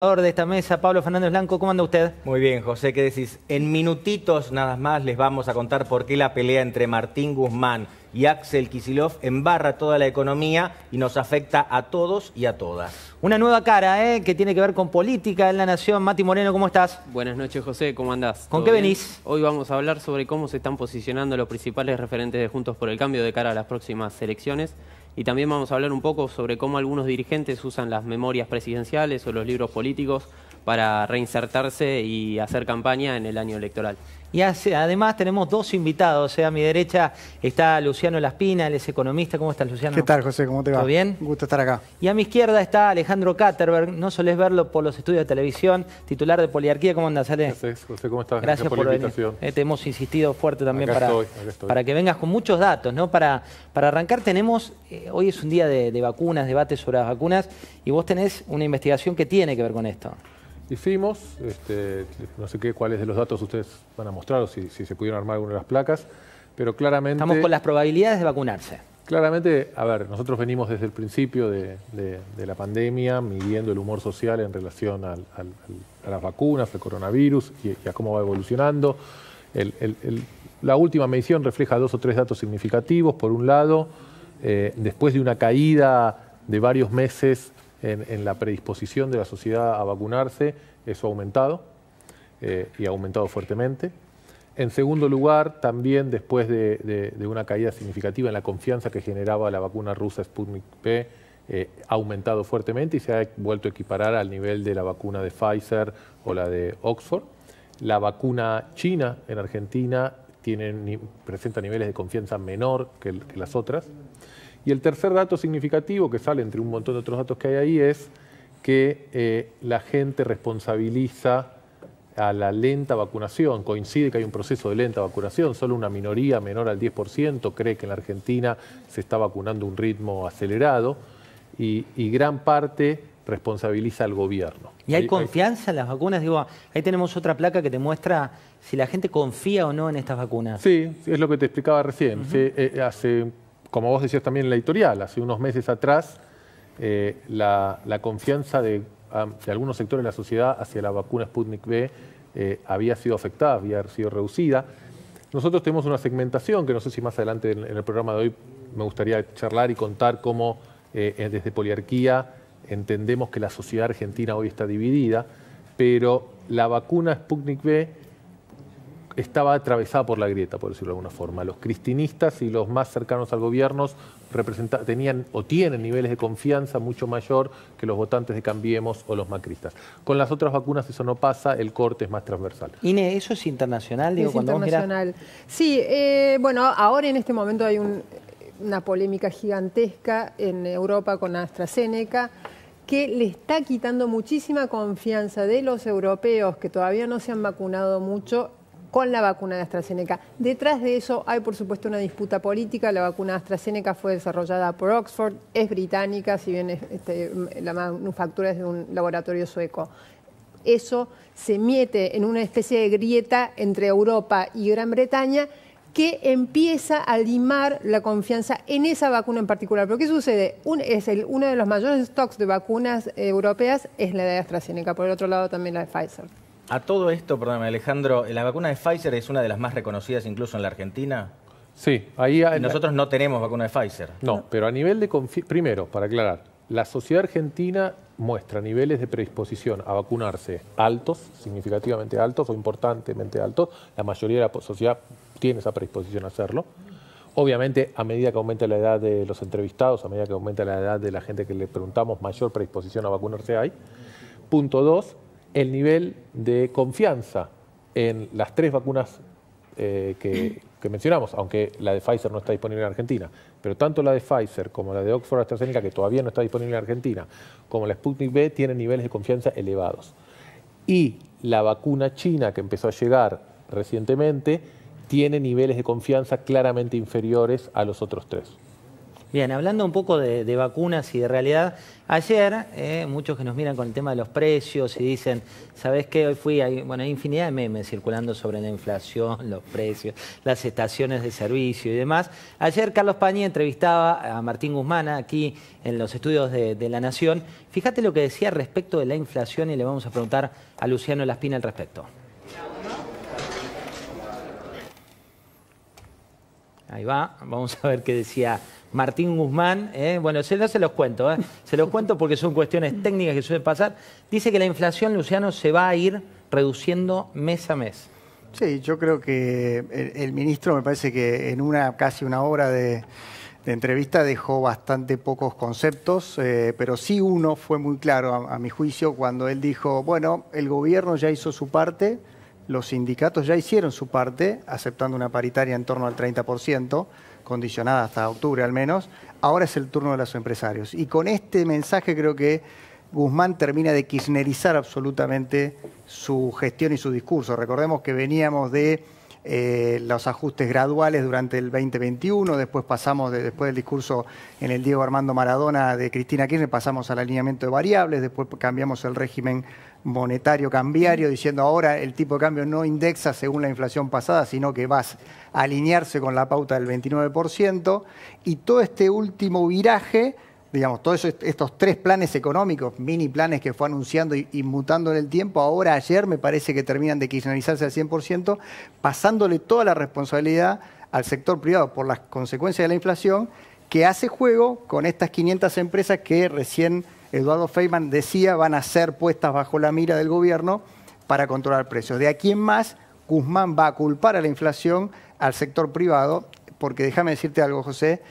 De esta mesa, Pablo Fernández Blanco, ¿cómo anda usted? Muy bien, José, ¿qué decís? En minutitos nada más les vamos a contar por qué la pelea entre Martín Guzmán y Axel Kicillof embarra toda la economía y nos afecta a todos y a todas. Una nueva cara, que tiene que ver con política en la Nación. Mati Moreno, ¿cómo estás? Buenas noches, José, ¿cómo andás? ¿Con qué venís? Hoy vamos a hablar sobre cómo se están posicionando los principales referentes de Juntos por el Cambio de cara a las próximas elecciones. Y también vamos a hablar un poco sobre cómo algunos dirigentes usan las memorias presidenciales o los libros políticos para reinsertarse y hacer campaña en el año electoral. Y además tenemos dos invitados. A mi derecha está Luciano Laspina, él es economista. ¿Cómo estás, Luciano? ¿Qué tal, José? ¿Cómo te va? ¿Todo bien? Un gusto estar acá. Y a mi izquierda está Alejandro Katterberg. No solés verlo por los estudios de televisión, titular de Poliarquía. ¿Cómo andás, Ale? José, ¿cómo estás? Gracias por la invitación. Te hemos insistido fuerte también acá estoy. Para que vengas con muchos datos, ¿no? Para arrancar tenemos, hoy es un día de vacunas, debate sobre las vacunas, y vos tenés una investigación que tiene que ver con esto. Hicimos, no sé cuáles de los datos ustedes van a mostrar o si se pudieron armar alguna de las placas, pero claramente... Estamos con las probabilidades de vacunarse. Claramente, a ver, nosotros venimos desde el principio de la pandemia midiendo el humor social en relación a las vacunas, al coronavirus y a cómo va evolucionando. La última medición refleja 2 o 3 datos significativos. Por un lado, después de una caída de varios meses en la predisposición de la sociedad a vacunarse, eso ha aumentado y ha aumentado fuertemente. En segundo lugar, también después de una caída significativa en la confianza que generaba la vacuna rusa Sputnik V, ha aumentado fuertemente y se ha vuelto a equiparar al nivel de la vacuna de Pfizer o la de Oxford. La vacuna china en Argentina presenta niveles de confianza menor que las otras. Y el tercer dato significativo que sale entre un montón de otros datos que hay ahí es que la gente responsabiliza a la lenta vacunación. Coincide que hay un proceso de lenta vacunación, solo una minoría menor al 10% cree que en la Argentina se está vacunando a un ritmo acelerado y gran parte responsabiliza al gobierno. ¿Y hay confianza en las vacunas? Digo, ahí tenemos otra placa que te muestra si la gente confía o no en estas vacunas. Sí, es lo que te explicaba recién. Como vos decías también en la editorial, hace unos meses atrás, la confianza de algunos sectores de la sociedad hacia la vacuna Sputnik V había sido afectada, había sido reducida. Nosotros tenemos una segmentación que no sé si más adelante en el programa de hoy me gustaría charlar y contar cómo desde Poliarquía entendemos que la sociedad argentina hoy está dividida, pero la vacuna Sputnik V estaba atravesada por la grieta, por decirlo de alguna forma. Los cristinistas y los más cercanos al gobierno tenían o tienen niveles de confianza mucho mayor que los votantes de Cambiemos o los macristas. Con las otras vacunas eso no pasa, el corte es más transversal. Ine, ¿eso es internacional? Digo, es cuando internacional. Sí, bueno, ahora en este momento hay una polémica gigantesca en Europa con AstraZeneca, que le está quitando muchísima confianza de los europeos que todavía no se han vacunado mucho con la vacuna de AstraZeneca. Detrás de eso hay, por supuesto, una disputa política. La vacuna AstraZeneca fue desarrollada por Oxford, es británica, si bien la manufactura es de un laboratorio sueco. Eso se mete en una especie de grieta entre Europa y Gran Bretaña que empieza a limar la confianza en esa vacuna en particular. ¿Pero qué sucede? Uno de los mayores stocks de vacunas europeas es la de AstraZeneca, por el otro lado también la de Pfizer. A todo esto, perdóname Alejandro, ¿la vacuna de Pfizer es una de las más reconocidas incluso en la Argentina? Sí. Y nosotros no tenemos vacuna de Pfizer. No, pero a nivel de primero, para aclarar, la sociedad argentina muestra niveles de predisposición a vacunarse altos, significativamente altos o importantemente altos. La mayoría de la sociedad tiene esa predisposición a hacerlo. Obviamente, a medida que aumenta la edad de los entrevistados, a medida que aumenta la edad de la gente que le preguntamos, mayor predisposición a vacunarse hay. Punto 2, el nivel de confianza en las 3 vacunas que mencionamos, aunque la de Pfizer no está disponible en Argentina, pero tanto la de Pfizer como la de Oxford AstraZeneca, que todavía no está disponible en Argentina, como la Sputnik V, tienen niveles de confianza elevados. Y la vacuna china, que empezó a llegar recientemente, tiene niveles de confianza claramente inferiores a los otros 3. Bien, hablando un poco de vacunas y de realidad, ayer muchos que nos miran con el tema de los precios y dicen, ¿sabés qué? Hoy hay infinidad de memes circulando sobre la inflación, los precios, las estaciones de servicio y demás. Ayer Carlos Pañi entrevistaba a Martín Guzmán aquí en los estudios de La Nación. Fíjate lo que decía respecto de la inflación y le vamos a preguntar a Luciano Laspina al respecto. Ahí va, vamos a ver qué decía Martín Guzmán. Bueno, no se los cuento, se los cuento porque son cuestiones técnicas que suelen pasar. Dice que la inflación, Luciano, se va a ir reduciendo mes a mes. Sí, yo creo que el ministro me parece que en casi una hora de entrevista dejó bastante pocos conceptos, pero sí uno fue muy claro a mi juicio cuando él dijo, bueno, el gobierno ya hizo su parte, los sindicatos ya hicieron su parte, aceptando una paritaria en torno al 30%, condicionada hasta octubre al menos. Ahora es el turno de los empresarios. Y con este mensaje creo que Guzmán termina de kirchnerizar absolutamente su gestión y su discurso. Recordemos que veníamos de los ajustes graduales durante el 2021, después pasamos, después del discurso en el Diego Armando Maradona de Cristina Kirchner, pasamos al alineamiento de variables, después cambiamos el régimen monetario cambiario, diciendo ahora el tipo de cambio no indexa según la inflación pasada, sino que va a alinearse con la pauta del 29%, y todo este último viraje, digamos, todos estos tres planes económicos, mini planes que fue anunciando y mutando en el tiempo, ahora ayer me parece que terminan de kirchnerizarse al 100%, pasándole toda la responsabilidad al sector privado por las consecuencias de la inflación, que hace juego con estas 500 empresas que recién Eduardo Feynman decía van a ser puestas bajo la mira del gobierno para controlar precios. De aquí en más, Guzmán va a culpar a la inflación al sector privado, porque déjame decirte algo, José,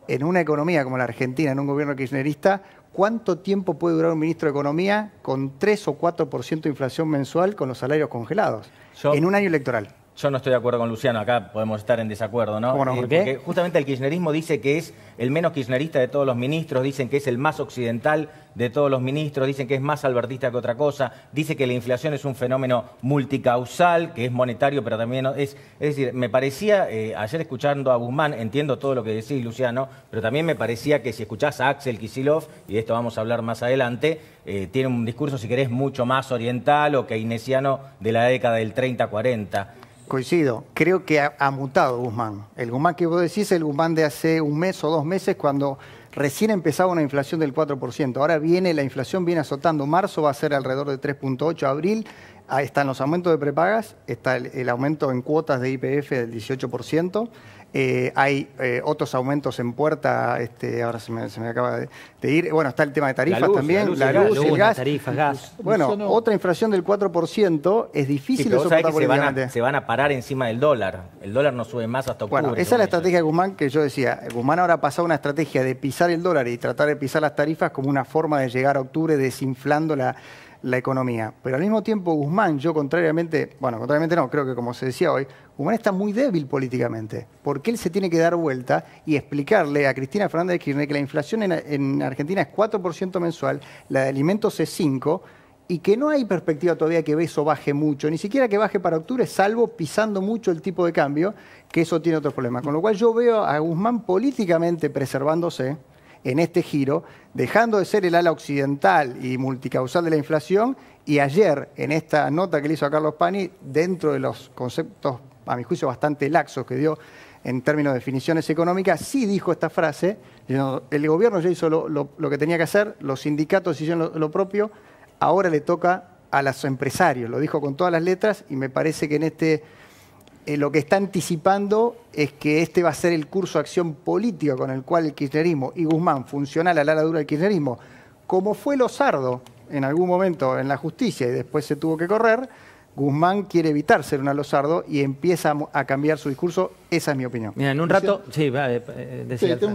en una economía como la Argentina, en un gobierno kirchnerista, ¿cuánto tiempo puede durar un ministro de Economía con 3 o 4% de inflación mensual con los salarios congelados en un año electoral? Yo no estoy de acuerdo con Luciano, acá podemos estar en desacuerdo, ¿no? ¿Cómo no? ¿Por qué? Porque justamente el kirchnerismo dice que es el menos kirchnerista de todos los ministros, dicen que es el más occidental de todos los ministros, dicen que es más albertista que otra cosa, dice que la inflación es un fenómeno multicausal, que es monetario, pero también es decir, me parecía, ayer escuchando a Guzmán, entiendo todo lo que decís, Luciano, pero también me parecía que si escuchás a Axel Kicillof, y de esto vamos a hablar más adelante, tiene un discurso, si querés, mucho más oriental o keynesiano de la década del 30-40. Coincido, creo que ha mutado Guzmán. El Guzmán que vos decís es el Guzmán de hace un mes o 2 meses cuando recién empezaba una inflación del 4%. Ahora la inflación viene azotando. Marzo va a ser alrededor de 3.8, abril ahí están los aumentos de prepagas, está el aumento en cuotas de YPF del 18%. Hay otros aumentos en puerta, ahora se me acaba de ir. Bueno, está el tema de tarifas también, la luz, el gas. Tarifas, gas. Bueno, otra inflación del 4% es difícil de soportar políticamente. Se van a parar encima del dólar. El dólar no sube más hasta octubre. Bueno, esa es la estrategia de Guzmán que yo decía. Guzmán ahora ha pasado una estrategia de pisar el dólar y tratar de pisar las tarifas como una forma de llegar a octubre desinflando la economía. Pero al mismo tiempo Guzmán, contrariamente no, creo que como se decía hoy, Guzmán está muy débil políticamente, porque él se tiene que dar vuelta y explicarle a Cristina Fernández de Kirchner que la inflación en Argentina es 4% mensual, la de alimentos es 5%, y que no hay perspectiva todavía que eso baje mucho, ni siquiera que baje para octubre, salvo pisando mucho el tipo de cambio, que eso tiene otros problemas. Con lo cual yo veo a Guzmán políticamente preservándose en este giro, dejando de ser el ala occidental y multicausal de la inflación, y ayer, en esta nota que le hizo a Carlos Pañi, dentro de los conceptos, a mi juicio, bastante laxos que dio en términos de definiciones económicas, sí dijo esta frase: el gobierno ya hizo lo que tenía que hacer, los sindicatos hicieron lo propio, ahora le toca a los empresarios. Lo dijo con todas las letras, y me parece que lo que está anticipando es que va a ser el curso de acción política con el cual el kirchnerismo y Guzmán, funcional al ala dura del kirchnerismo, como fue Lozardo en algún momento en la justicia y después se tuvo que correr, Guzmán quiere evitar ser una Lozardo y empieza a cambiar su discurso. Esa es mi opinión. Mira, en un rato... Sí, decía. Sí,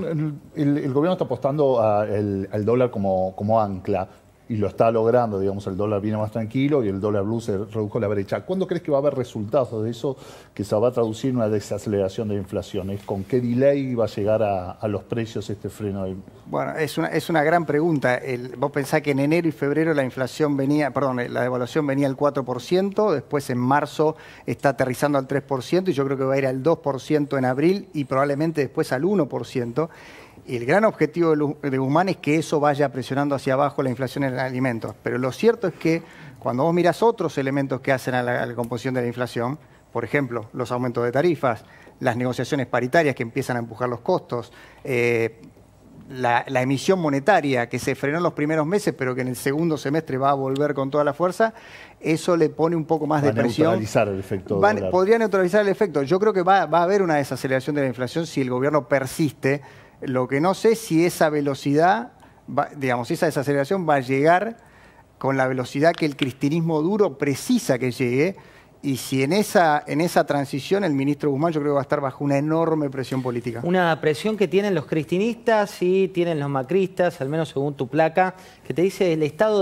el gobierno está apostando al dólar como ancla. Y lo está logrando, digamos, el dólar viene más tranquilo y el dólar blue se redujo la brecha. ¿Cuándo crees que va a haber resultados de eso que se va a traducir en una desaceleración de la inflación? ¿Con qué delay va a llegar a los precios este freno? Bueno, es una gran pregunta. Vos pensás que en enero y febrero la devaluación venía al 4%, después en marzo está aterrizando al 3% y yo creo que va a ir al 2% en abril y probablemente después al 1%. Y el gran objetivo de Guzmán es que eso vaya presionando hacia abajo la inflación en alimentos. Pero lo cierto es que cuando vos mirás otros elementos que hacen a la composición de la inflación, por ejemplo, los aumentos de tarifas, las negociaciones paritarias que empiezan a empujar los costos, la emisión monetaria que se frenó en los primeros meses, pero que en el segundo semestre va a volver con toda la fuerza, eso le pone un poco más de presión. Neutralizar el efecto. Podría neutralizar el efecto. Yo creo que va a haber una desaceleración de la inflación si el gobierno persiste. Lo que no sé si esa velocidad, esa desaceleración va a llegar con la velocidad que el cristinismo duro precisa que llegue. Y si en esa transición el ministro Guzmán yo creo que va a estar bajo una enorme presión política. Una presión que tienen los cristinistas y tienen los macristas, al menos según tu placa, que te dice el Estado